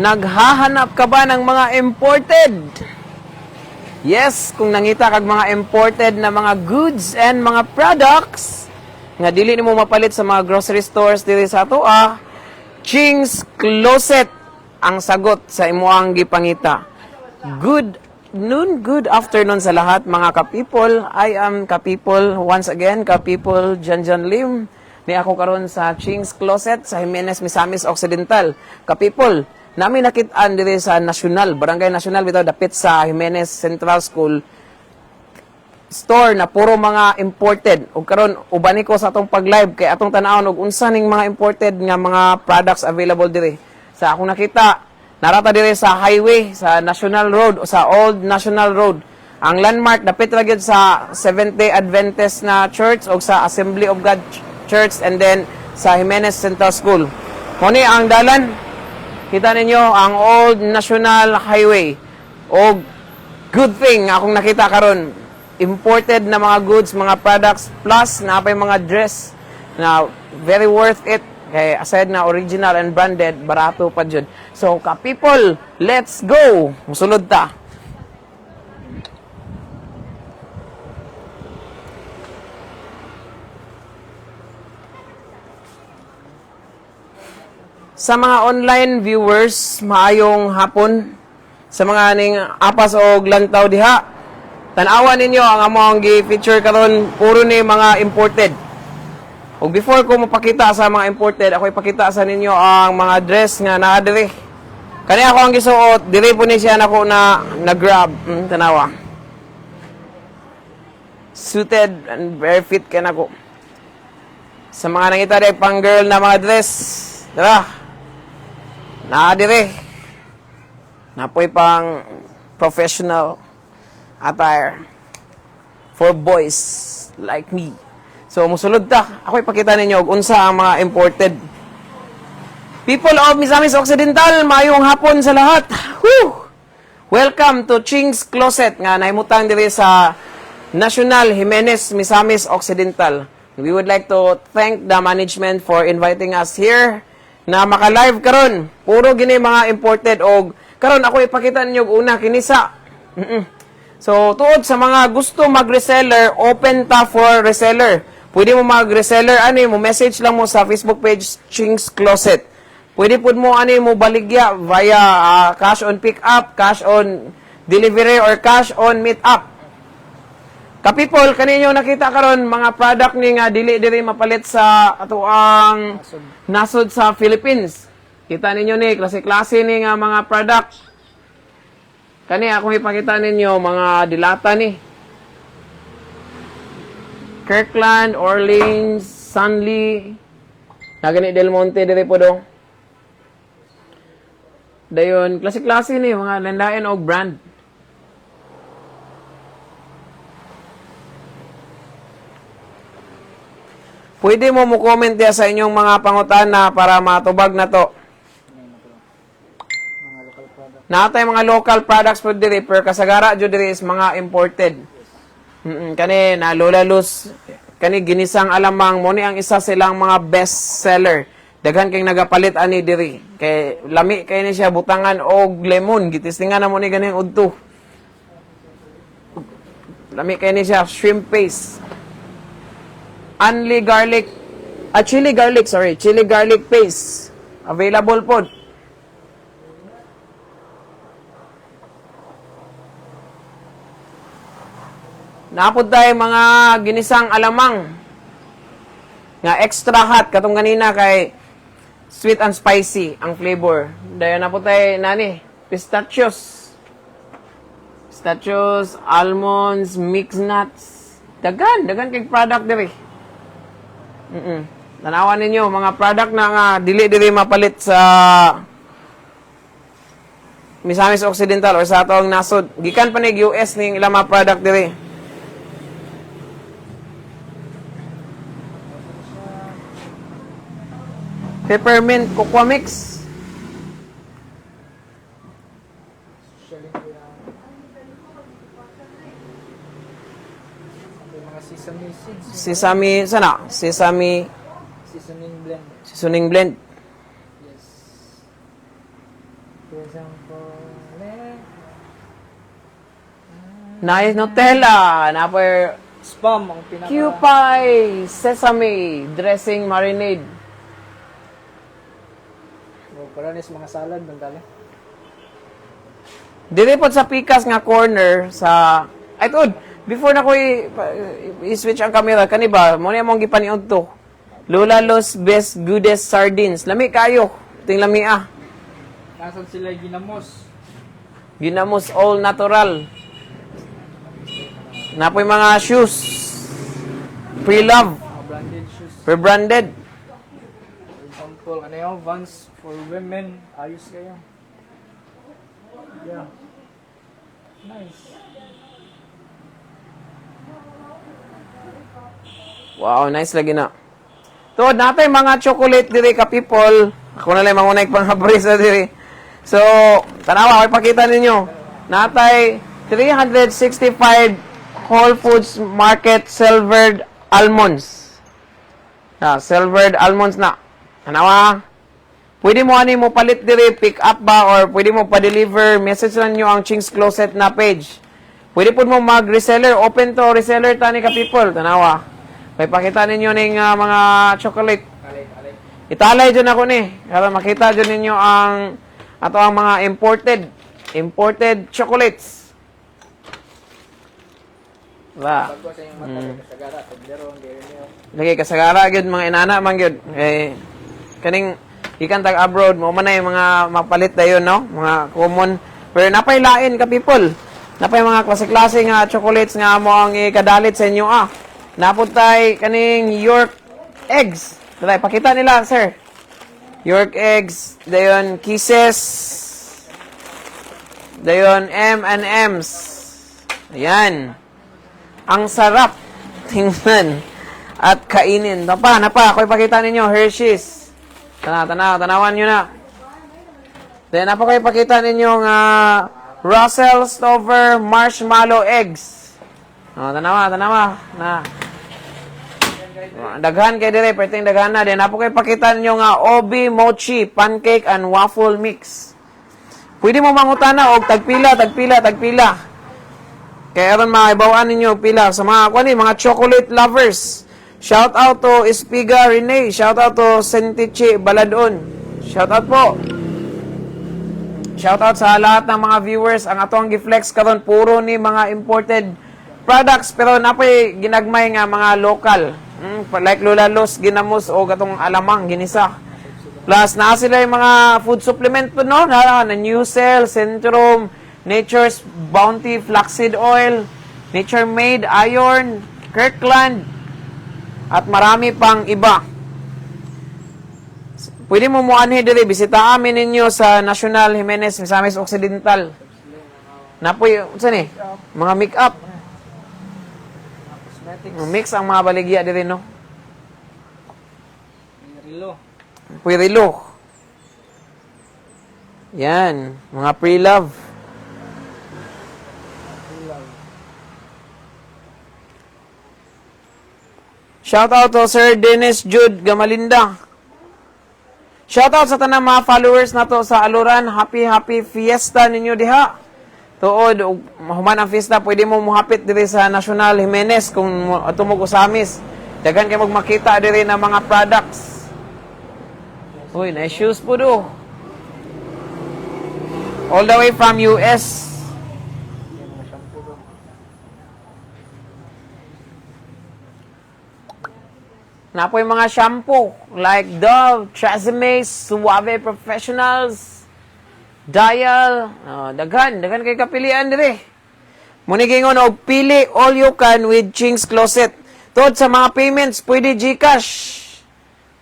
Naghahanap ka ba ng mga imported? Yes, kung nangita kag mga imported na mga goods and mga products nga dili nimo mapalit sa mga grocery stores diri sa atoa, Ching's Closet ang sagot sa imuang gipangita. Good noon, good afternoon sa lahat mga ka-people. I am ka-people once again, ka-people Janjan Lim. Ni ako karon sa Ching's Closet sa Jimenez Misamis Occidental. Ka-people, namin nakitaan diri sa National, Barangay National bitaw dapit sa Jimenez Central School store na puro mga imported. Ug karon ubani ko sa atong pag-live kay atong tan-awon og unsa ning mga imported nga mga products available diri. Sa akong nakita, narata diri sa highway sa National Road o sa Old National Road. Ang landmark dapit ra gyud sa Seventh-day Adventist na church o sa Assembly of God Church and then sa Jimenez Central School. Kuni ang dalan. Kita ninyo ang Old National Highway. O good thing akong nakita karon, imported na mga goods, mga products, plus na pay mga dress na very worth it. Kay aside na original and branded, barato pa jud. So, ka-people, let's go! Musulod ta. Sa mga online viewers, maayong hapon. Sa mga ning apas o lantaw diha, tanawan ninyo ang among gi-feature karon puro ni mga imported. O before ko mapakita sa mga imported, ako ipakita sa ninyo ang mga dress nga naa diri. Kani ako ang gisuot, diri po ni siya nako na grab, tanawa. Suited and very fit kay nako. Sa mga nangita dai pang girl na mga dress, tara. Naa diri. Napoy pang professional attire for boys like me. So, musulod ta. Ako ipakita ninyo unsa ang mga imported. People of Misamis Occidental, mayong hapon sa lahat. Whew! Welcome to Ching's Closet nga nahimutang diri sa National Jimenez Misamis Occidental. We would like to thank the management for inviting us here na maka-live karon. Puro gini mga imported og karon ako ipakita ninyo una kinisa. So, tuod sa mga gusto mag-reseller, open ta for reseller. Pwede mo mag-reseller, mo message lang mo sa Facebook page, Ching's Closet. Pwede po mo, mo baligya via cash on pick-up, cash on delivery, or cash on meet-up. Ka-people, kaninyo nakita karon mga product ni nga dili-dili mapalit sa ato ang nasod sa Philippines. Kita ninyo ni, klase-klase ni nga mga product. Kani akong ipakita ninyo mga dilata ni. Kirkland, Orleans, Sunly, nagani Del Monte dire po do. Dayon, klase-klase ni mga landain og brand. Pwede mo comment diya sa inyong mga pangutana para matubag na to. Natay mga local products po diri, pero kasagara jud diri is mga imported. Kani na Lola Luz, kani ginisang alamang mo ni ang isa silang mga best seller. Daghan kay nagapalit ani diri. Kay lami kay ni siya butangan og lemon, gitistingan na mo ni ganing udto. Lami kay ni siya shrimp paste. Chili garlic paste. Available po. Napod tayo mga ginisang alamang nga extra hot katong ganina kay sweet and spicy ang flavor. Dayon napod tayo pistachios, almonds, mixed nuts. Dagan kay product diri. Tanawan ninyo mga product na nga dili mapalit sa Misamis Occidental or sa atong nasod. Gikan pa nig US ning ilang mga product diri. Peppermint cocoa mix. Sesame, sana? Seasoning blend. Yes. Nice Nutella. Napoy Spam ang pinaka... Cupie Sesame Dressing Marinade. Para nis mga salad bang dali. Dili po sa pikas nga corner sa... Ay, tod, before na ko i-switch ang camera, kaniba, mo niya mong gipaniod to. Lola Los Best Goodest Sardines. Lami kayo. Ting lami ah. Nasaan sila ginamos? Ginamos all natural. Napoy mga shoes. Pre-love. Mga branded shoes. Pre-branded. For example, ano yung Vans for women. Ayos kayo. Yeah. Nice. Wow, nice lagi na. Tuod natay mga chocolate diri ka people. Ako na lang mangunay pang habrisa diri. So, tanawa, ipakita ninyo. Natay 365 Whole Foods Market silvered almonds. Silvered almonds na. Tanawa. Pwede mo ani mo palit diri, pick up ba or pwede mo pa-deliver, message lang nyo ang Ching's Closet na page. Pwede po mo mag-reseller, open to reseller tani ka people. Tanawa. May pakita ninyo ning mga chocolate. Italay dyan ako ni. Para makita dyan ninyo ang ato ang mga imported chocolates. Diba? Bago sa inyong mata, kasagara, tagdero, hindi rin yun. Lagi kasagara gyud mga inana man gyud. Kaning ikan tag abroad mo man ay mga mapalit dayon no, mga common. Pero napay lain ka people. Napay mga klase-klase nga chocolates nga mo ang ikadalit sa inyo ah. Napuntay kaning York eggs. Dali pakita nila sir. York eggs, dayon Kisses. Dayon M&M's. Ayan. Ang sarap tingnan at kainin. Napa, ako ipakita ninyo, Hershey's. Tanawan nyo na. Then, ako ipakita ninyo nga Russell Stover Marshmallow Eggs. Tanawa. Na. Daghan kayo dire, perting daghan na. Then, ako ipakita ninyo nga Obi Mochi Pancake and Waffle Mix. Pwede mo mangutana og tagpila. Kaya ron maibawaan ninyo pila sa mga mga chocolate lovers. Shout out to Espiga Rene. Shout out to Sentiche Baladon. Shout out po. Shout out sa lahat ng mga viewers. Ang atong giflex karon puro ni mga imported products pero napay ginagmay nga mga local. Like Lola Los, Ginamos o gatong alamang ginisa. Plus na sila yung mga food supplement po no, na New Cell, Centrum, Nature's Bounty Flaxseed Oil, Nature Made Iron, Kirkland, at marami pang iba. Pwede mo muanhi dili, bisita amin ninyo sa National Jimenez, Misamis Occidental. Napoy, saan eh? Mga make-up. Mix ang mga baligya dili, no? Puirilo. Yan, mga pre-love. Shout out to Sir Dennis Jude Gamalinda. Shout out sa tanang mga followers na to sa Aluran. Happy fiesta ninyo diha. Tuod, human ang fiesta, pwede mo muhapit diri sa National Jimenez kung tumog usamis. Dagan kayo magmakita diri ng mga products. Uy, nice shoes po do. All the way from US. Napoy mga shampoo like Dove, Tresemme, Suave Professionals, Dial, daghan kay kapilian dire. Muni gingon og pili all you can with Ching's Closet. Tod sa mga payments, pwede GCash.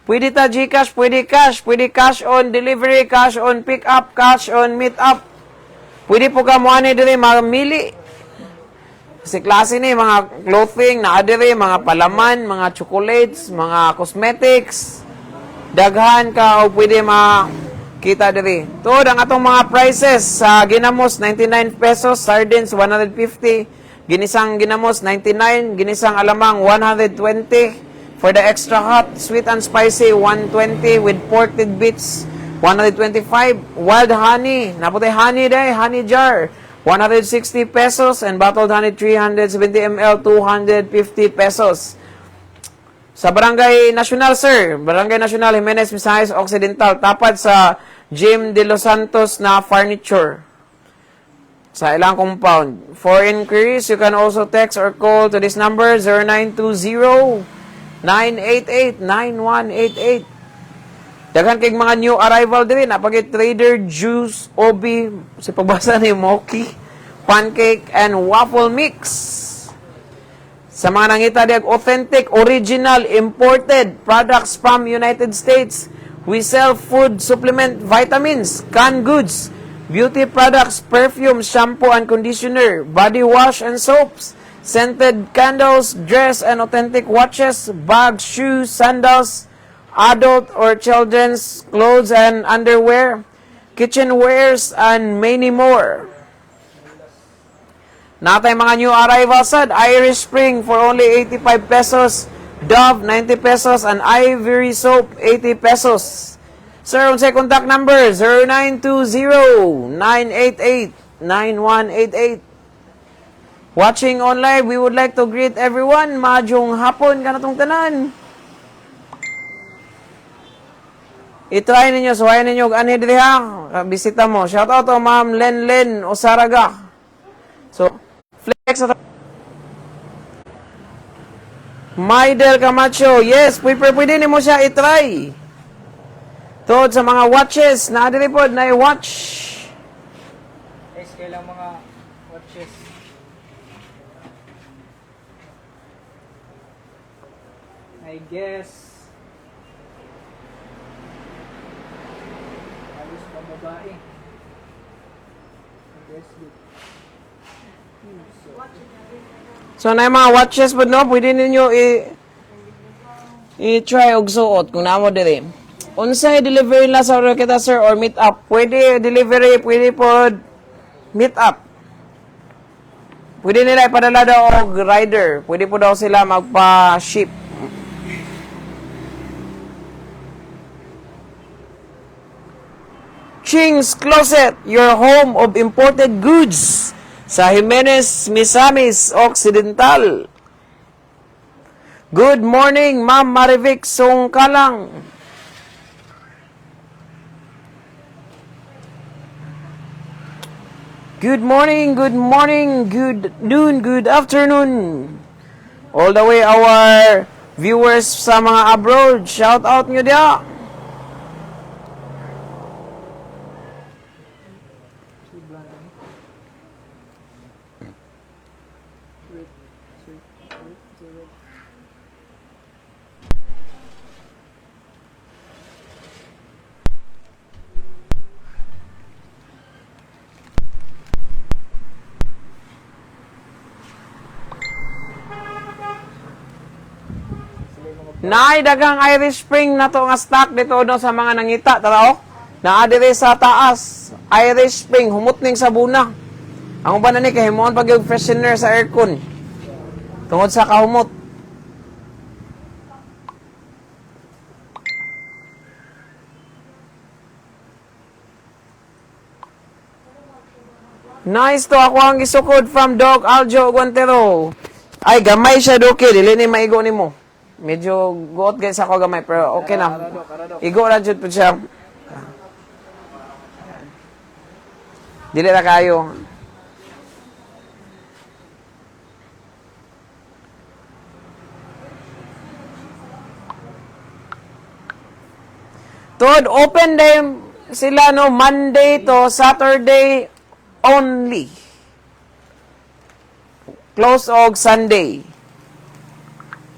Pwede ta GCash, pwede cash on delivery, cash on pick up, cash on meet up. Pwede po ka mo ani dire mamili. Kasi klase ni mga clothing na adere, mga palaman, mga chocolates, mga cosmetics. Daghan ka o pwede makita diri. Tuod ang atong mga prices sa ginamos 99 pesos, sardines 150, ginisang ginamos 99, ginisang alamang 120. For the extra hot, sweet and spicy 120 with pork tidbits 125, wild honey. Naputay honey day, honey jar. 160 pesos. And bottled honey, 370 ml, 250 pesos. Sa Barangay Nacional, sir. Barangay Nacional, Jimenez, Misamis Occidental. Tapat sa Jim De Los Santos na furniture. Sa ilang compound. For inquiries, you can also text or call to this number, 0920-988-9188. Daghan kay mga new arrival din, napagit Trader Juice, Obi, si pagbasa ni Moki, pancake, and waffle mix. Sa mga nangita diag authentic, original, imported products from United States, we sell food, supplement, vitamins, canned goods, beauty products, perfume, shampoo and conditioner, body wash and soaps, scented candles, dress and authentic watches, bags, shoes, sandals, adult or children's clothes and underwear, kitchenwares, and many more. Natay mga new arrivals sad, Irish Spring for only 85 pesos, Dove 90 pesos, and Ivory Soap 80 pesos. Sir, unsay contact number? 0920-988-9188. Watching online, we would like to greet everyone. Madyong hapon ka na tong tanan. I-try ninyo, suwayan ninyo, ani dili ha, bisita mo. Shout out to Ma'am Len Osaraga. So, flex at Maidel Camacho, yes, pwede mo siya i-try. Tod sa mga watches, na adilipod na i-watch. Guys, kailang mga watches. I guess halos pa babae. I guess good. So, na yung mga watches po, no? Pwede ninyo i-try og suot kung naamo dili. Unsay delivery la sa kita, sir, or meet up? Pwede delivery, pwede po meet up. Pwede nila ipadala daw og rider. Pwede po daw sila magpa-ship. Ching's Closet, your home of imported goods. Sa Jimenez, Misamis Occidental. Good morning, Ma'am Marivic Songkalang. Good morning, good noon, good afternoon. All the way our viewers sa mga abroad, shout out nyo dia. Naay dagang Irish Spring na to nga stock dito no sa mga nangita tara oh. Naa dire sa taas Irish Spring humutning sa buna. Ang uban na ni kahimon pag yung freshener sa aircon. Tungod sa kahumot. Nice to ako ang gisukod from Doc Aljo Guantero. Ay gamay siya doke dili ni maigo nimo. Medyo guot guys ako gamay pero okay na. Igo ra jud pud siya. Dili ra kayo. Tod open day sila no Monday to Saturday only. Close og Sunday.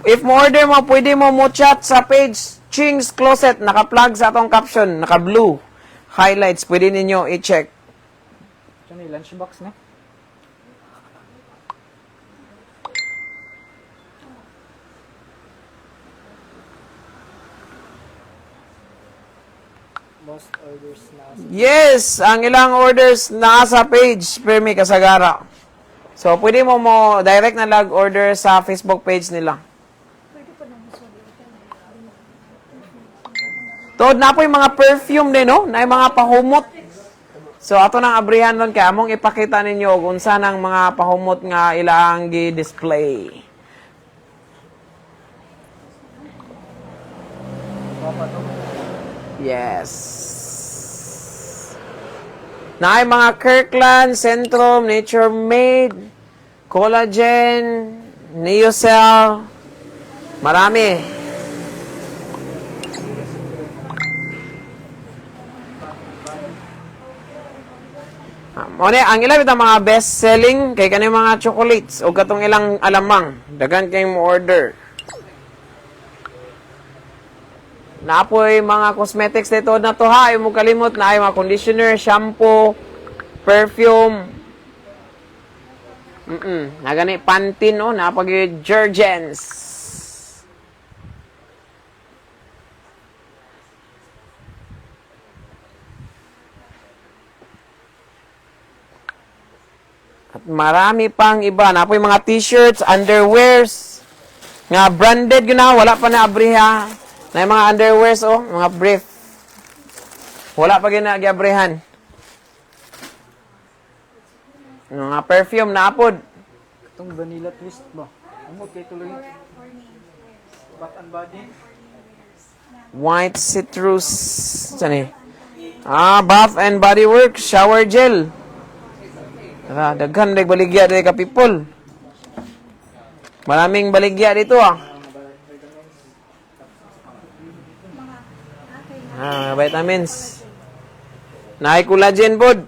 If mo order mo, pwede mo chat sa page Ching's Closet. Naka-plug sa atong caption. Naka-blue. Highlights. Pwede ninyo i-check. Ito na yung lunchbox na. Most orders na. Yes! Ang ilang orders nasa page. Permi Kasagara. So, pwede mo direct na lag order sa Facebook page nila. Tod na po yung mga perfume din, no? Na yung mga pahumot. So, ato nang abrihan nun kaya among ipakita ninyo kung saan ang mga pahumot nga ilang gi-display. Yes. Na ay mga Kirkland, Centrum, Nature Made, Collagen, Neocell, marami. Ang ilang ito mga best-selling kay kanang mga chocolates o katong ilang alamang. Dagan kayong mo-order. Naapoy mga cosmetics dito na to ha. Yung mo kalimot na ay mga conditioner, shampoo, perfume. Nagani Pantene o napag Jergens. At marami pang iba. Na po yung mga t-shirts, underwears, nga branded yun na, wala pa na abriha. Na yung mga underwears, oh, mga brief. Wala pa yun na abrihan. Mga perfume na apod. Itong vanilla twist ba? Amo kay tuloy. Bath and body. White citrus. Saan eh? Bath and Body Works, shower gel. Daghan day baligya day ka people. Maraming baligya dito vitamins. Naay collagen pod.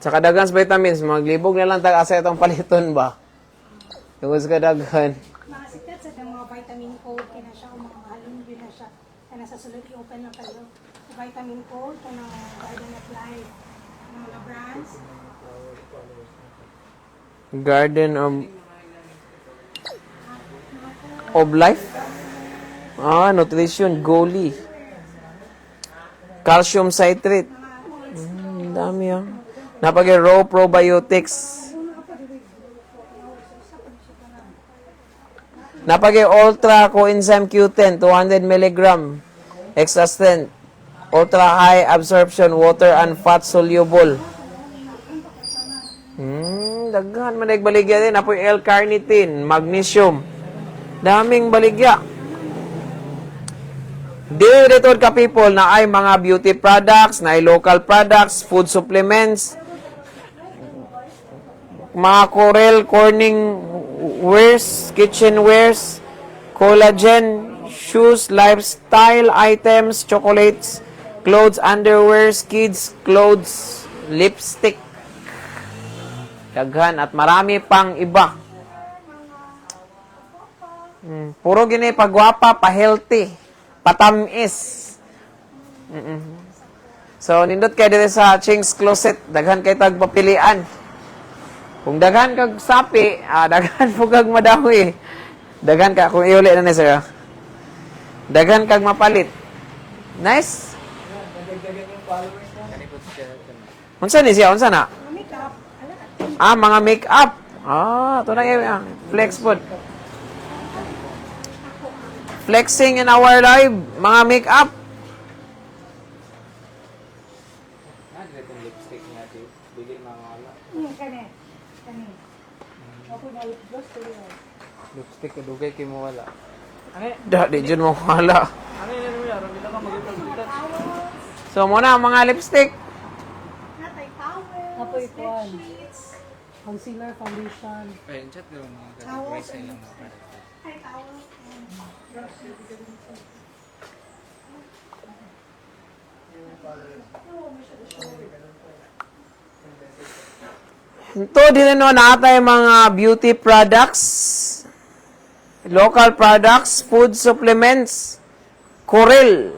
Sa kadagan sa vitamins, maglibog na lang tag-asa itong paliton ba? Tungkol sa kadagan. Mga sikat sa mga vitamin code, kaya na siya, o mga mahalong din na siya. Kaya nasa sulit, i-open na kayo. Sa vitamin code, ito ng Garden of Life. Ng mga brands. Garden of Life? Nutrition, Goli. Calcium citrate. Dami Napagay raw probiotics. Napagay Ultra Coenzyme Q10, 200 mg. Extra strength. Ultra high absorption, water and fat soluble. Daghan man baligya din. Apoy L-carnitine, magnesium. Daming baligya. Dito ka people na ay mga beauty products, na ay local products, food supplements, mga Corel, Corning wares, kitchenwares, collagen, shoes, lifestyle items, chocolates, clothes, underwears, kids, clothes, lipstick. Daghan at marami pang iba. Puro gini pagwapa, pa-healthy, patamis. So, nindot kayo dito sa Ching's Closet. Daghan kayo tagpapilian. Kung daghan kag sapi, daghan po kag madawi. Daghan ka, kung iuli na ni sir. Daghan kag mapalit. Nice? Dagdagan yung followers mo. Unsa ni siya? Unsa na? Mga makeup. Mga make-up. Ito na yung flex food. Flexing in our live. Mga make-up. Kani. Ako na lip gloss tuloy. Lipstick dugay kay mo wala. Di dyan mo wala. Ano yun mo yaro bila ka magipagbitan. So, muna ang mga lipstick. Natay towel. Apoy kuan. Concealer, foundation. Ay, chat daw mga Towels. price lang mga. Ay, towel. Ito din natay mga beauty products, local products, food supplements, Corel,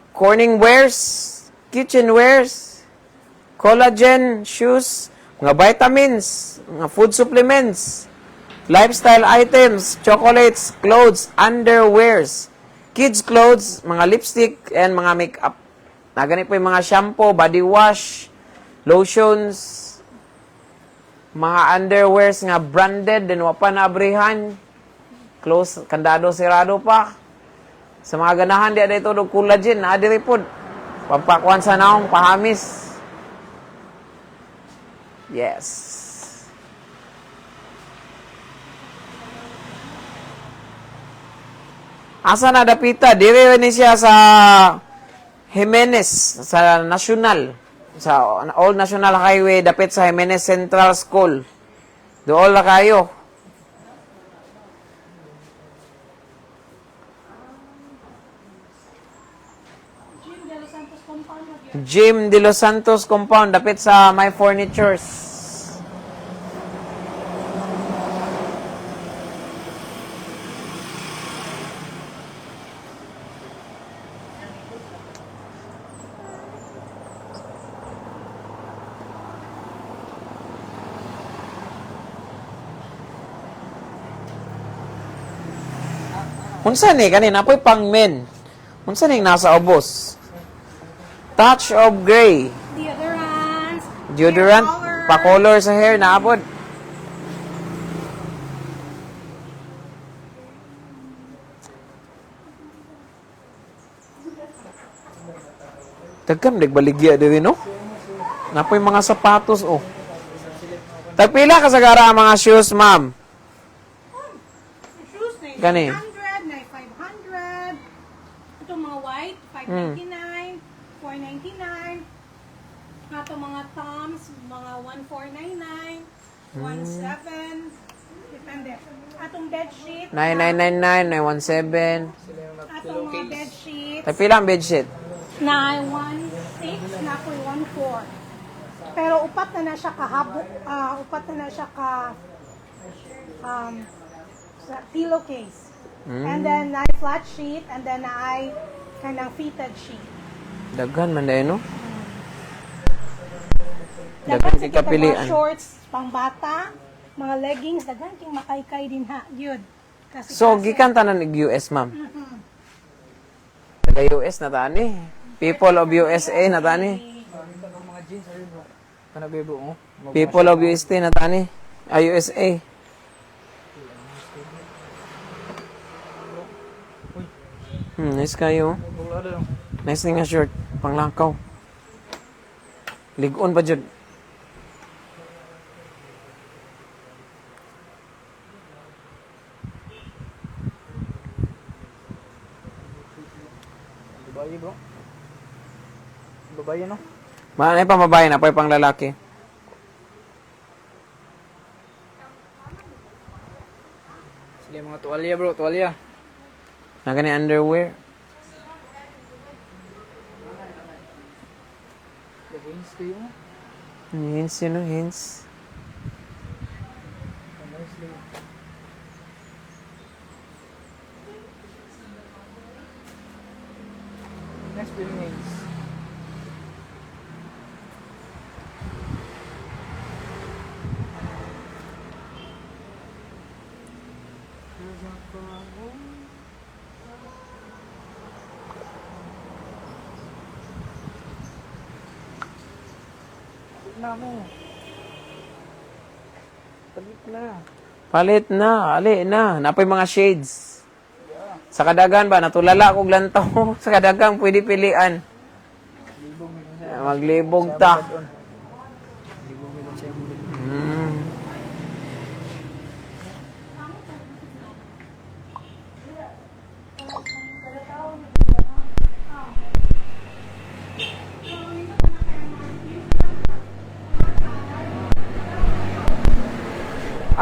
Corning wares, kitchenwares, collagen, shoes, mga vitamins, mga food supplements, lifestyle items, chocolates, clothes, underwears, kids clothes, mga lipstick, and mga makeup. Nagani po yung mga shampoo, body wash, lotions, mga underwears nga branded, din wa pa naabrihan. Close, kandado, sirado pa. Sa mga ganahan, di ada ito collagen, na adiri po. Pampakuan sa naong, pahamis. Yes. Asa na dapita? Dire ni siya sa Jimenez, sa National. Sa Old National Highway, dapit sa Jimenez Central School. Doon na kayo. Jim De Los Santos compound na yun. Jim De Los Santos Compound, dapit sa My Furnitures. Unsa ni kanina apoy pang men. Unsa ning nasa ubos? Touch of gray. Deodorants. Deodorant, hair color. pa-color sa hair naabot. Dagkam nagbaligya diri no? Napoy mga sapatos oh. Tagpila ka sa gara ang mga shoes, ma'am? Shoes na Gani. 800, na 500. Ito mga white, 599, 499. Ito mga Toms, mga 1499, 17. Depende. Atong bedsheet. 9999, 917. Atong mga bedsheet. Tagpila ang bedsheet? Na 1.6, na ako'y 1.4. Pero upat na siya kahabo, upat na siya ka sa pillowcase. And then na flat sheet, and then na ay kanang fitted sheet. Daghan man dahil, no? Daghan kay sa kita kapilian. mga shorts, pang bata, mga leggings, daghan king makaykay din ha. Yun. Kasi So, gikan tanan ng US, ma'am. Taga US na tani. People of USA na tani. Mga jeans ayun bro. Kana bebo mo. People of USA na tani. USA. Nice kayo. Bulada lang. Nice nga shirt. Panglakaw. Ligon pa dyan. Babae bro. Babae no? Maanay pa mabahay na, pa'y pang lalaki. Sila mga tuwalya bro, tuwalya. Na gani underwear. Jeans kayo mo. Hints, yun know, hints. Next feeling jeans. Na mo. Talit na. Palit na, ali na. Napay mga shades. Sa kadagan ba, natulala kog lantaw. Sa kadagan, pwede pilian. Maglibog ta.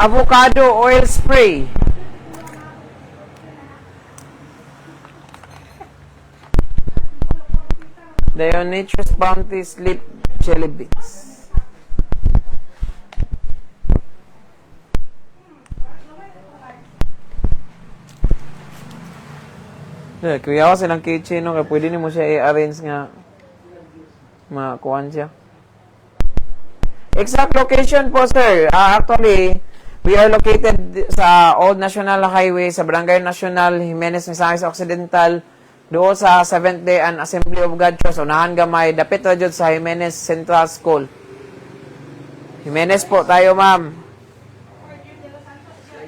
Avocado oil spray. Nature's Bounty Sleep Jelly Beans. Kuya ko silang kitchen, no? Kaya pwede ni mo siya i-arrange nga makuhan siya. Exact location po, sir. Actually, we are located sa Old National Highway sa Barangay National, Jimenez, Misamis Occidental, Doon sa Seventh-day and Assembly of God Church, unahan gamay, dapit ra jud sa Jimenez Central School. Jimenez po tayo, ma'am.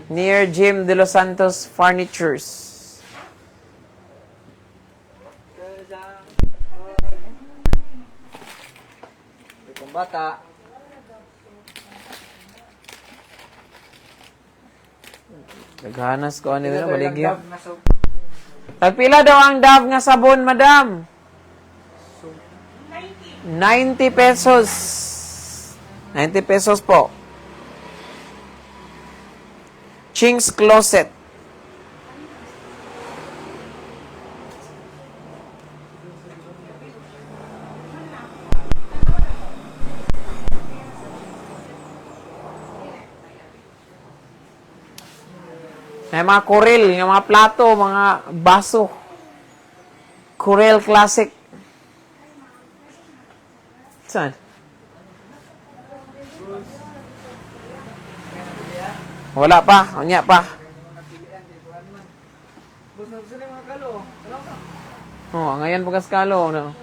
Near Jim De Los Santos Furnitures. Itong bata. Naghanas ko ano nila, baligya. Tagpila daw ang Dove nga sabon, madam? 90 pesos. 90 pesos po. Ching's Closet. May mga Corel, yung mga plato, mga baso. Corel Classic. Saan? Wala pa, unya pa. Oh, ngayon pagkas kalo, no?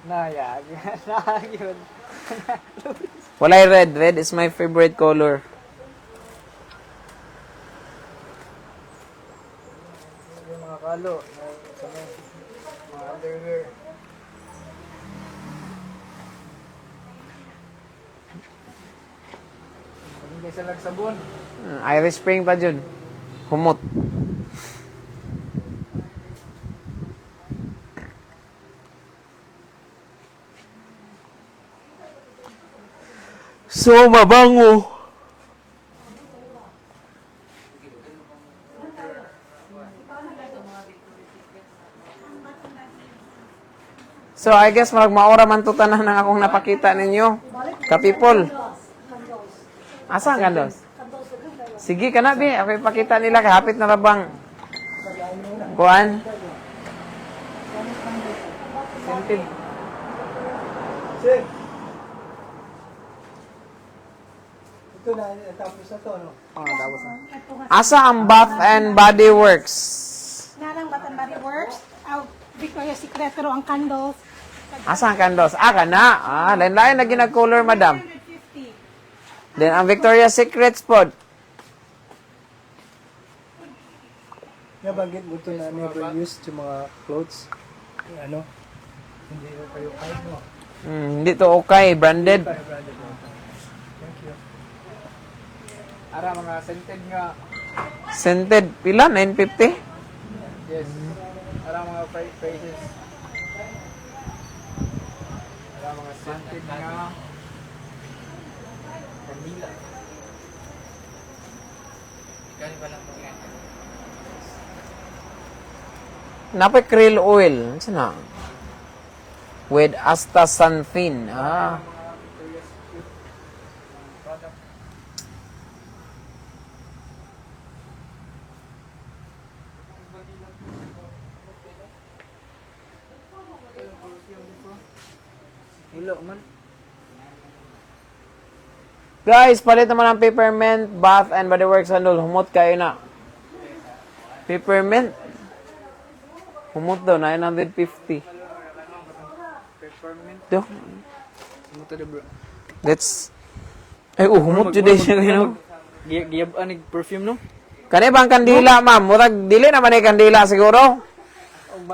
Nayag. Nayag. Walay red. Red is my favorite color. Yung mga kalo. Mga underwear. Hindi sa lagsabon. Irish Spring pa dyan. Humot. So, mabango. So, I guess maura man to tanan ng akong napakita ninyo. Kapipol. Asa ang kandos? Sige ka na, Bi. Ako ipakita nila. Kahapit na rabang. Kuan? Scented. Sir. Ito na, tapos na to, no? Oo, tapos na. Asa ang Bath and Body Works? Narang Bath and Body Works. Victoria's Secret, pero ang candles. Asa ang kandos? Ka na. Lain-lain na ginag-color, madam. 150. Then, ang Victoria's Secret spot. Nabanggit mo ito na never used yung mga clothes. Ano? Hindi ko kayo kahit mo. Hindi to okay. Branded. Thank you. Ara, mga scented nga. Scented. Pila? 950? Yes. Ara, mga phrases. Ara, mga scented nga. Kanila. Kani pa lang po yan. Napay krill oil. Ano na? With astaxanthin. Hilo man. Guys, palit naman ang peppermint, Bath and Body Works and all. Humot kayo na. Peppermint. Humot daw, 950. Peppermint. Do. Muto de bro. That's... Ay, humot jud siya kayo. Giyab anig perfume no? Kani bang kandila, ma'am? Murag, dili naman ay kandila siguro.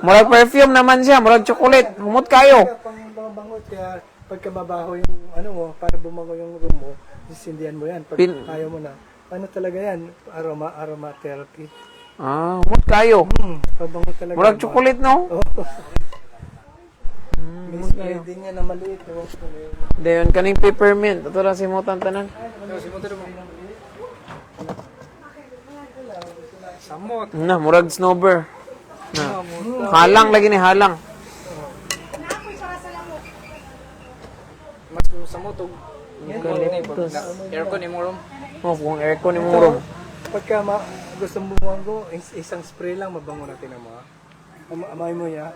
Murag perfume naman siya, murag chocolate. Humot kayo. Pang bangot kaya pagka mabaho yung ano mo, para bumago yung room mo, sisindihan mo yan. Pag ayaw mo na, ano talaga yan? Aromatherapy. Humot kayo. Pabango talaga. Murag chocolate, no? Oo. Mismo din niya na maliit. Dayon, kaning peppermint. Ito na si Mutan tanan. Samot. Na, murag snowber. Na. Halang lagi ni halang. Naapoy para sa lamok. Mas samot og aircon imong room. Oh, kung aircon ni murong. Pagka gusto mo bumango, isang spray lang mabango natin ang mga. Amay mo ya.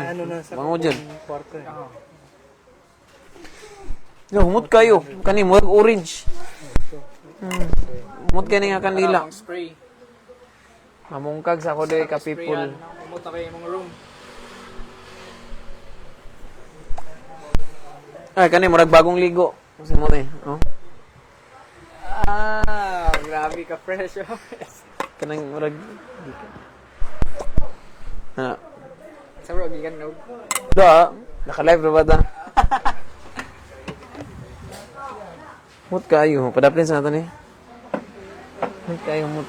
Ano na sa bango dyan. kwarto. Yo, humot kayo. Kani murag orange. Umot kani nga kandila. Parang spray. Mamungkag sa ako diri ka Sprayan. people. Umuta kayo yung mga room. Ay, kani murag bagong ligo. Kasi mo eh. Oh. Grabe ka fresh. Kanang murag Ha. Sa bro, gigan no. Da, naka-live ra ba ta? Mut kayo, padaplin sa natin eh. Mut kayo, mut.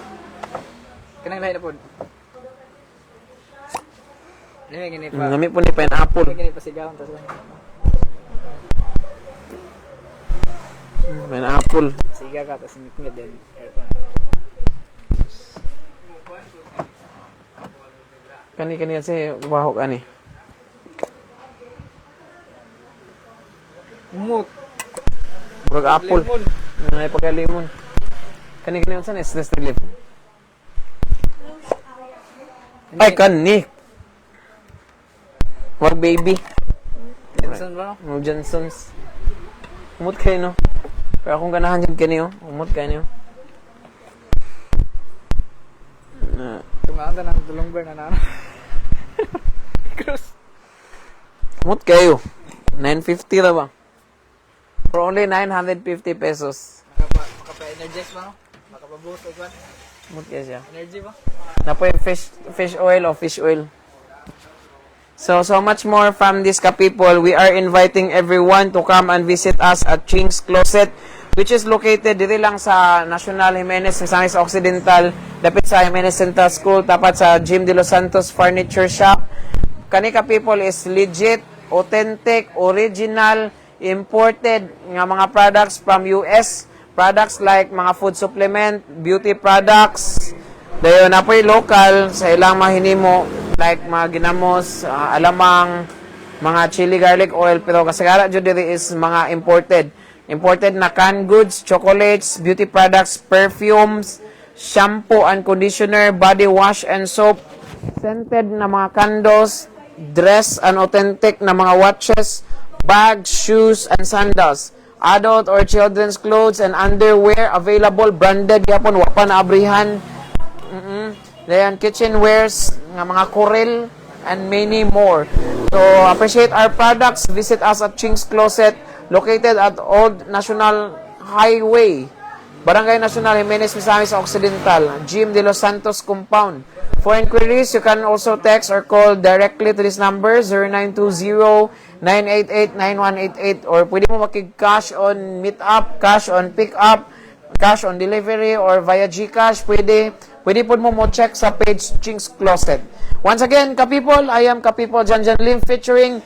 Kanang lahi na po. Nami gini pa. Ngami po ni pineapple. Gini pa sigaw tas. Pineapple. Siga ka tas ngit din. Aircon. Kani kasi bahok ani. Umot. Murag apple. Lemon. Ngay pagka-lemon. Kani unsa na stress relief? Ay, kani. Wag baby. Johnson ba no? No Johnson's. Umot kayo no. Pero akong ganahan dyan kayo. Umot kayo niyo. Tungaan ka ng tulong bar na na. Cross. Umot kayo. 950 na ba? For only 950 pesos. Makapa-energize ba no? Makapa-boost o ba? Umot kayo siya. Energy ba? Napoy fish oil o fish oil. So much more from this ka-people. We are inviting everyone to come and visit us at Ching's Closet, which is located dito lang sa National Jimenez, Misamis Occidental, dapit sa Jimenez Central School, tapat sa Jim De Los Santos Furniture Shop. Kani ka-people is legit, authentic, original, imported nga mga products from US. Products like mga food supplement, beauty products. Dayon napoy local sa ilang mahinimo like mga ginamos, alamang, mga chili garlic oil, pero kasagara jud diri is mga imported. Imported na canned goods, chocolates, beauty products, perfumes, shampoo and conditioner, body wash and soap, scented na mga candles, dress and authentic na mga watches, bags, shoes and sandals. Adult or children's clothes and underwear available, branded yapon, wa pa naabrihan. Dayan, kitchenwares, nga mga Corel, and many more. So, appreciate our products. Visit us at Ching's Closet, located at Old National Highway, Barangay Nacional, Jimenez, Misamis Occidental, Jim De Los Santos Compound. For inquiries, you can also text or call directly to this number, 0920-988-9188, or pwede mo makig-cash on meet-up, cash on pick-up, cash on delivery, or via GCash, pwede po mo check sa page Ching's Closet. Once again, ka-people, I am ka-people Jan Lim featuring